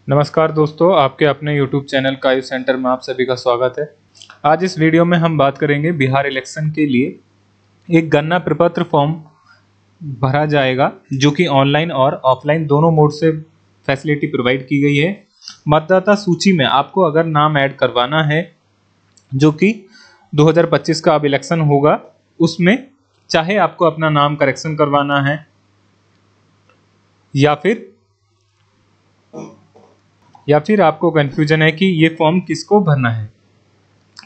नमस्कार दोस्तों, आपके अपने YouTube चैनल कायु सेंटर में आप सभी का स्वागत है। आज इस वीडियो में हम बात करेंगे बिहार इलेक्शन के लिए एक गणना प्रपत्र फॉर्म भरा जाएगा जो कि ऑनलाइन और ऑफलाइन दोनों मोड से फैसिलिटी प्रोवाइड की गई है। मतदाता सूची में आपको अगर नाम ऐड करवाना है जो कि 2025 का अब इलेक्शन होगा, उसमें चाहे आपको अपना नाम करेक्शन करवाना है या फिर आपको कंफ्यूजन है कि ये फॉर्म किसको भरना है।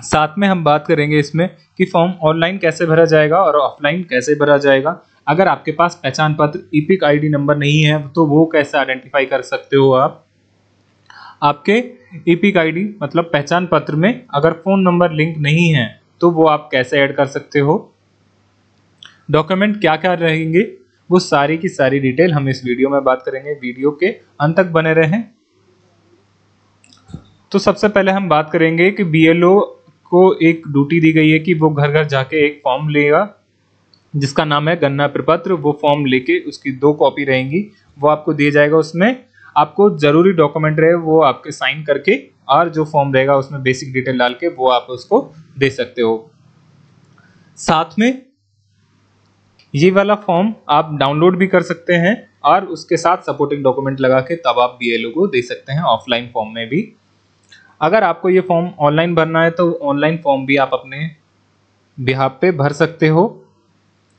साथ में हम बात करेंगे इसमें कि फॉर्म ऑनलाइन कैसे भरा जाएगा और ऑफलाइन कैसे भरा जाएगा। अगर आपके पास पहचान पत्र ईपिक आईडी नंबर नहीं है तो वो कैसे आइडेंटिफाई कर सकते हो आप। आपके ईपिक आईडी मतलब पहचान पत्र में अगर फोन नंबर लिंक नहीं है तो वो आप कैसे ऐड कर सकते हो। डॉक्यूमेंट क्या क्या रहेंगे वो सारी की सारी डिटेल हम इस वीडियो में बात करेंगे। वीडियो के अंत तक बने रहें। तो सबसे पहले हम बात करेंगे कि बीएलओ को एक ड्यूटी दी गई है कि वो घर घर जाके एक फॉर्म लेगा जिसका नाम है गणना प्रपत्र। वो फॉर्म लेके उसकी 2 कॉपी रहेंगी, वो आपको दिया जाएगा। उसमें आपको जरूरी डॉक्यूमेंट रहे वो आपके साइन करके और जो फॉर्म रहेगा उसमें बेसिक डिटेल डाल के वो आप उसको दे सकते हो। साथ में ये वाला फॉर्म आप डाउनलोड भी कर सकते हैं और उसके साथ सपोर्टिंग डॉक्यूमेंट लगा के तब आप बीएलओ को दे सकते हैं ऑफलाइन फॉर्म में भी। अगर आपको ये फॉर्म ऑनलाइन भरना है तो ऑनलाइन फॉर्म भी आप अपने बिहाफ पे भर सकते हो।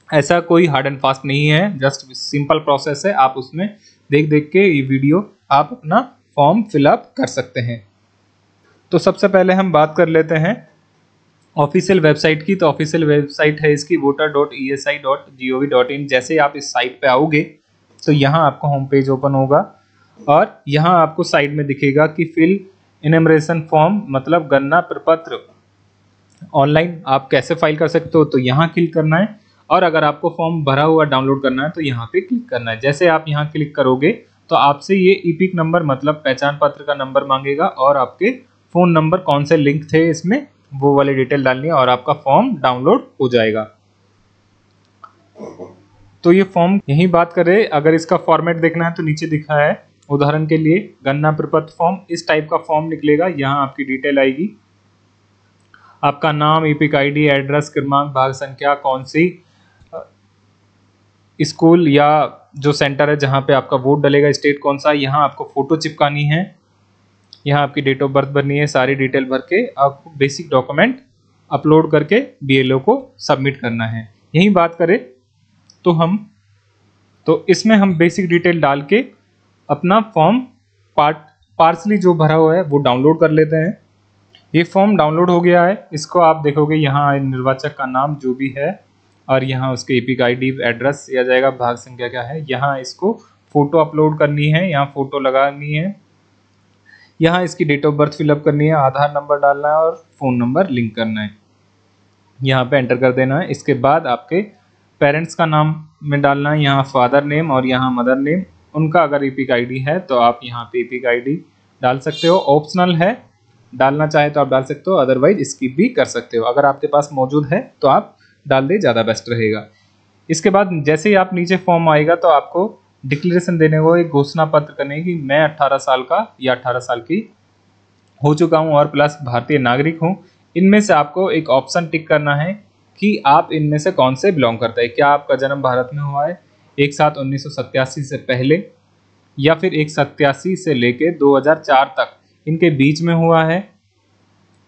ऐसा कोई हार्ड एंड फास्ट नहीं है, जस्ट सिंपल प्रोसेस है। आप उसमें देख देख के ये वीडियो आप अपना फॉर्म फिलअप कर सकते हैं। तो सबसे पहले हम बात कर लेते हैं ऑफिशियल वेबसाइट की। तो ऑफिशियल वेबसाइट है इसकी voter.esi.gov.in। जैसे आप इस साइट पे आओगे तो यहाँ आपको होम पेज ओपन होगा और यहाँ आपको साइड में दिखेगा कि फिल इनमरेशन फॉर्म मतलब गणना प्रपत्र ऑनलाइन आप कैसे फाइल कर सकते हो। तो यहाँ क्लिक करना है और अगर आपको फॉर्म भरा हुआ डाउनलोड करना है तो यहाँ पे क्लिक करना है। जैसे आप यहाँ क्लिक करोगे तो आपसे ये ईपिक नंबर मतलब पहचान पत्र का नंबर मांगेगा और आपके फ़ोन नंबर कौन से लिंक थे इसमें वो वाली डिटेल डालनी है और आपका फॉर्म डाउनलोड हो जाएगा। तो ये फॉर्म यही बात करें, अगर इसका फॉर्मेट देखना है तो नीचे दिखा है। उदाहरण के लिए गणना प्रपत्र फॉर्म इस टाइप का फॉर्म निकलेगा। यहाँ आपकी डिटेल आएगी, आपका नाम, ईपिक आईडी, एड्रेस, क्रमांक, भाग संख्या, कौन सी स्कूल या जो सेंटर है जहाँ पे आपका वोट डलेगा, स्टेट कौन सा। यहाँ आपको फोटो चिपकानी है, यहाँ आपकी डेट ऑफ बर्थ भरनी है। सारी डिटेल भर के आपको बेसिक डॉक्यूमेंट अपलोड करके बीएलओ को सबमिट करना है। यही बात करें तो इसमें हम बेसिक डिटेल डाल के अपना फॉर्म पार्सली जो भरा हुआ है वो डाउनलोड कर लेते हैं। ये फॉर्म डाउनलोड हो गया है। इसको आप देखोगे यहाँ निर्वाचक का नाम जो भी है और यहाँ उसके ईपिक आईडी, एड्रेस दिया जाएगा, भाग संख्या क्या है। यहाँ इसको फोटो अपलोड करनी है, यहाँ फोटो लगानी है, यहाँ इसकी डेट ऑफ बर्थ फिलअप करनी है, आधार नंबर डालना है और फ़ोन नंबर लिंक करना है। यहाँ पे एंटर कर देना है। इसके बाद आपके पेरेंट्स का नाम में डालना है, यहाँ फादर नेम और यहाँ मदर नेम। उनका अगर ईपिक आईडी है तो आप यहाँ पे ईपिक आईडी डाल सकते हो। ऑप्शनल है, डालना चाहे तो आप डाल सकते हो, अदरवाइज स्किप भी कर सकते हो। अगर आपके पास मौजूद है तो आप डाल दे, ज़्यादा बेस्ट रहेगा। इसके बाद जैसे ही आप नीचे फॉर्म आएगा तो आपको डिक्लेरेशन देने को, एक घोषणा पत्र करने की मैं 18 साल का या 18 साल की हो चुका हूँ और प्लस भारतीय नागरिक हूँ। इनमें से आपको एक ऑप्शन टिक करना है कि आप इनमें से कौन से बिलोंग करते हैं। क्या आपका जन्म भारत में हुआ है 1/7/1987 से पहले, या फिर 1/87 से लेके 2004 तक इनके बीच में हुआ है,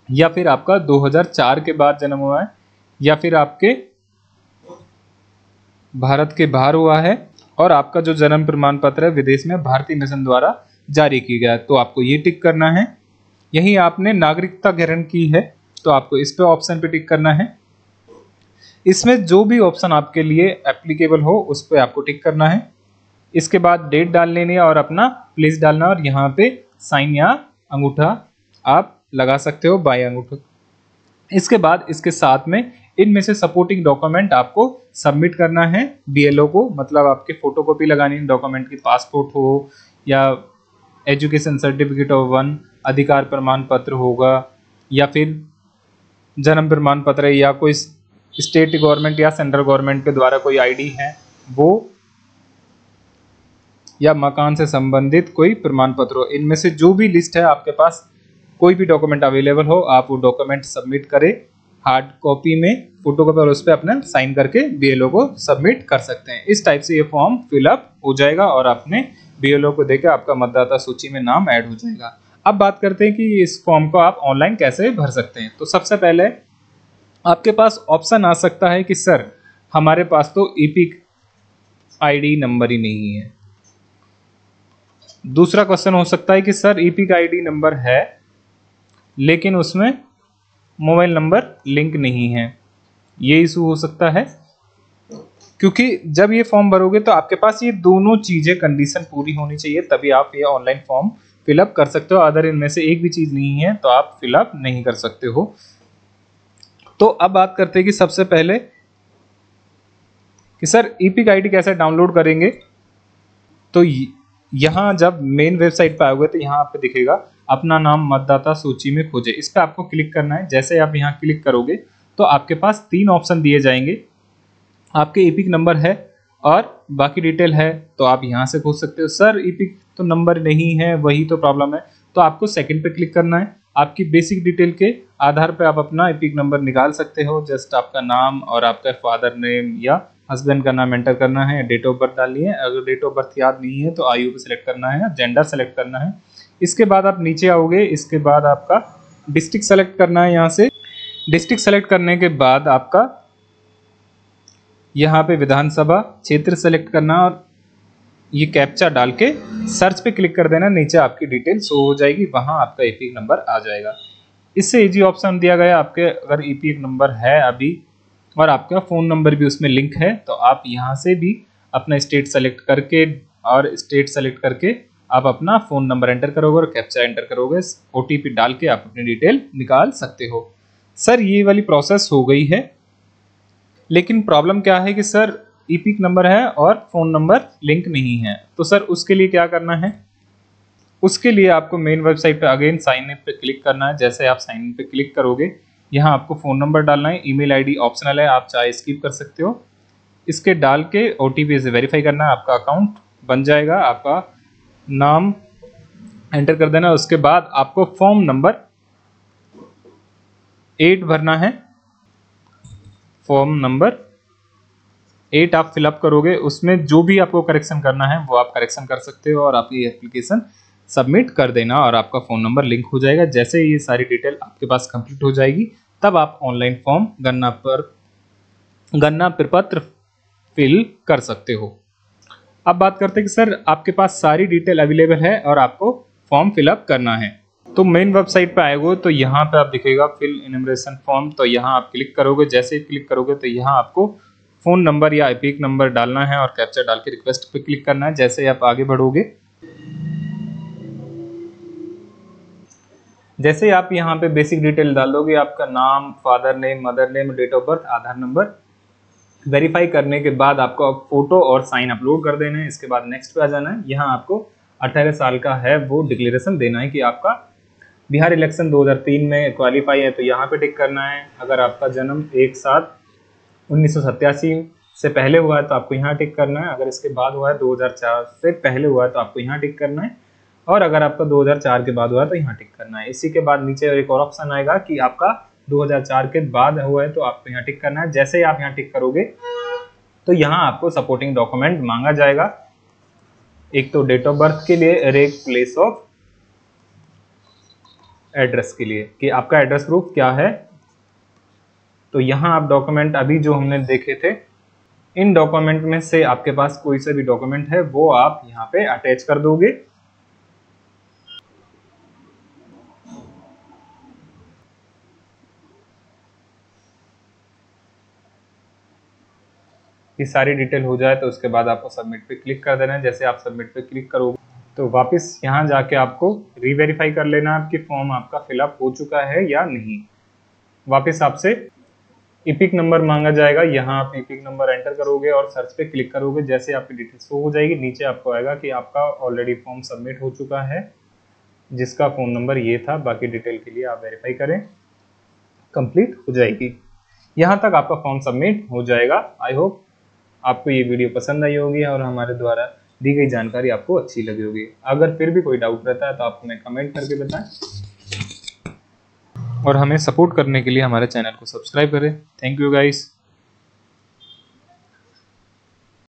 या फिर आपका 2004 के बाद जन्म हुआ है, या फिर आपके भारत के बाहर हुआ है और आपका जो जन्म प्रमाण पत्र है विदेश में भारतीय मिशन द्वारा जारी किया गया है। तो आपको ये टिक करना है। यही आपने नागरिकता ग्रहण की है तो आपको इस पे ऑप्शन पे टिक करना है। इसमें जो भी ऑप्शन आपके लिए एप्लीकेबल हो उस पर आपको टिक करना है। इसके बाद डेट डाल लेनी है और अपना प्लेस डालना और यहाँ पे साइन या अंगूठा आप लगा सकते हो, बाई अंगूठा। इसके बाद इसके साथ में इनमें से सपोर्टिंग डॉक्यूमेंट आपको सबमिट करना है बीएलओ को। मतलब आपके फोटोकॉपी लगानी है डॉक्यूमेंट की, पासपोर्ट हो या एजुकेशन सर्टिफिकेट ऑफ 1, अधिकार प्रमाण पत्र होगा, या फिर जन्म प्रमाण पत्र या कोई स्टेट गवर्नमेंट या सेंट्रल गवर्नमेंट के द्वारा कोई आईडी है वो, या मकान से संबंधित कोई प्रमाण पत्र हो। इनमें से जो भी लिस्ट है आपके पास कोई भी डॉक्यूमेंट अवेलेबल हो, आप वो डॉक्यूमेंट सबमिट करें हार्ड कॉपी में, फोटो कॉपी, और उस पर अपना साइन करके बीएलओ को सबमिट कर सकते हैं। इस टाइप से ये फॉर्म फिलअप हो जाएगा और आपने बीएलओ को देकर आपका मतदाता सूची में नाम ऐड हो जाएगा। अब बात करते हैं कि इस फॉर्म को आप ऑनलाइन कैसे भर सकते हैं। तो सबसे पहले आपके पास ऑप्शन आ सकता है कि सर हमारे पास तो ईपिक आईडी नंबर ही नहीं है। दूसरा क्वेश्चन हो सकता है कि सर ईपिक आईडी नंबर है लेकिन उसमें मोबाइल नंबर लिंक नहीं है। ये इशू हो सकता है, क्योंकि जब ये फॉर्म भरोगे तो आपके पास ये दोनों चीजें कंडीशन पूरी होनी चाहिए, तभी आप ये ऑनलाइन फॉर्म फिलअप कर सकते हो। अगर इनमें से एक भी चीज नहीं है तो आप फिलअप नहीं कर सकते हो। तो अब बात करते हैं कि सबसे पहले कि सर ईपिक आईडी कैसे डाउनलोड करेंगे। तो यहाँ जब मेन वेबसाइट पे आओगे तो यहाँ पे दिखेगा अपना नाम मतदाता सूची में खोजे, इस पर आपको क्लिक करना है। जैसे आप यहाँ क्लिक करोगे तो आपके पास 3 ऑप्शन दिए जाएंगे। आपके ईपिक नंबर है और बाकी डिटेल है तो आप यहाँ से खोज सकते हो। सर ईपिक तो नंबर नहीं है, वही तो प्रॉब्लम है, तो आपको सेकंड पे क्लिक करना है। आपकी बेसिक डिटेल के आधार पे आप अपना ईपिक नंबर निकाल सकते हो। जस्ट आपका नाम और आपका फादर नेम या हस्बैंड का नाम एंटर करना है, डेट ऑफ बर्थ डालनी है। अगर डेट ऑफ बर्थ याद नहीं है तो आयु पे सिलेक्ट करना है, जेंडर सेलेक्ट करना है। इसके बाद आप नीचे आओगे, इसके बाद आपका डिस्ट्रिक्ट सेलेक्ट करना है। यहाँ से डिस्ट्रिक्ट सेलेक्ट करने के बाद आपका यहाँ पे विधानसभा क्षेत्र सेलेक्ट करना और ये कैप्चा डाल के सर्च पे क्लिक कर देना। नीचे आपकी डिटेल शो हो जाएगी, वहां आपका ईपिक नंबर आ जाएगा। इससे इजी ऑप्शन दिया गया, आपके अगर ईपिक नंबर है अभी और आपका फ़ोन नंबर भी उसमें लिंक है तो आप यहाँ से भी अपना स्टेट सेलेक्ट करके आप अपना फ़ोन नंबर एंटर करोगे और कैप्चा एंटर करोगे, ओटीपी डाल के आप अपनी डिटेल निकाल सकते हो। सर ये वाली प्रोसेस हो गई है, लेकिन प्रॉब्लम क्या है कि सर ईपिक नंबर है और फ़ोन नंबर लिंक नहीं है। तो सर उसके लिए क्या करना है? उसके लिए आपको मेन वेबसाइट पे अगेन साइन इन पे क्लिक करना है। जैसे आप साइन इन पे क्लिक करोगे यहाँ आपको फ़ोन नंबर डालना है, ईमेल आईडी ऑप्शनल है, आप चाहे स्किप कर सकते हो। इसके डाल के ओटीपी से वेरीफाई करना है, आपका अकाउंट बन जाएगा। आपका नाम एंटर कर देना, उसके बाद आपको फॉर्म नंबर 8 भरना है। फॉर्म नंबर 8 आप फिलअप करोगे, उसमें जो भी आपको करेक्शन करना है वो आप करेक्शन कर सकते हो और आपकी एप्लीकेशन सबमिट कर देना और आपका फ़ोन नंबर लिंक हो जाएगा। जैसे ये सारी डिटेल आपके पास कंप्लीट हो जाएगी तब आप ऑनलाइन फॉर्म गन्ना प्रपत्र फिल कर सकते हो। अब बात करते हैं कि सर आपके पास सारी डिटेल अवेलेबल है और आपको फॉर्म फिलअप करना है। तो मेन वेबसाइट पे आएगो तो यहाँ पे आप दिखेगा फिल इनमरेशन फॉर्म, तो यहाँ आप क्लिक करोगे। जैसे ही क्लिक करोगे तो यहाँ आपको फ़ोन नंबर या ईपिक नंबर डालना है और कैप्चा डाल के रिक्वेस्ट पे क्लिक करना है। जैसे आप आगे बढ़ोगे, जैसे आप यहाँ पे बेसिक डिटेल डाल दोगे, आपका नाम, father name, mother name, date of birth, Aadhaar number, verify करने के बाद आपको फोटो और साइन अपलोड कर देना है। इसके बाद नेक्स्ट पे आ जाना है। यहाँ आपको 18 साल का है वो डिक्लेरेशन देना है कि आपका बिहार इलेक्शन 2003 में क्वालिफाई है, तो यहाँ पे टिक करना है। अगर आपका जन्म 1/7/1987 से पहले हुआ है तो आपको यहाँ टिक करना है। अगर इसके बाद हुआ है 2004 से पहले हुआ है तो आपको यहाँ टिक करना है। और अगर आपका 2004 के बाद हुआ है तो यहाँ टिक करना है। इसी के बाद नीचे एक और ऑप्शन आएगा कि आपका 2004 के बाद हुआ है तो आपको यहाँ टिक करना है। जैसे ही आप यहाँ टिक करोगे तो यहाँ आपको सपोर्टिंग डॉक्यूमेंट मांगा जाएगा। एक तो डेट ऑफ बर्थ के लिए और एक प्लेस ऑफ एड्रेस के लिए कि आपका एड्रेस प्रूफ क्या है। तो यहाँ आप डॉक्यूमेंट अभी जो हमने देखे थे, इन डॉक्यूमेंट में से आपके पास कोई सा भी डॉक्यूमेंट है वो आप यहाँ पे अटैच कर दोगे। ये सारी डिटेल हो जाए तो उसके बाद आपको सबमिट पे क्लिक कर देना है। जैसे आप सबमिट पे क्लिक करोगे तो वापस यहाँ जाके आपको रीवेरीफाई कर लेना है कि फॉर्म आपका फिलअप हो चुका है या नहीं। वापस आपसे ईपिक नंबर मांगा जाएगा, यहाँ आप ईपिक नंबर एंटर करोगे और सर्च पे क्लिक करोगे। जैसे आपकी डिटेल शो हो जाएगी, नीचे आपको आएगा कि आपका ऑलरेडी फॉर्म सबमिट हो चुका है, जिसका फ़ोन नंबर ये था। बाकी डिटेल के लिए आप वेरीफाई करें, कंप्लीट हो जाएगी। यहाँ तक आपका फॉर्म सबमिट हो जाएगा। आई होप आपको ये वीडियो पसंद आई होगी और हमारे द्वारा दी गई जानकारी आपको अच्छी लगी होगी। अगर फिर भी कोई डाउट रहता है तो आप हमें कमेंट करके बताएं और हमें सपोर्ट करने के लिए हमारे चैनल को सब्सक्राइब करें। Thank you guys.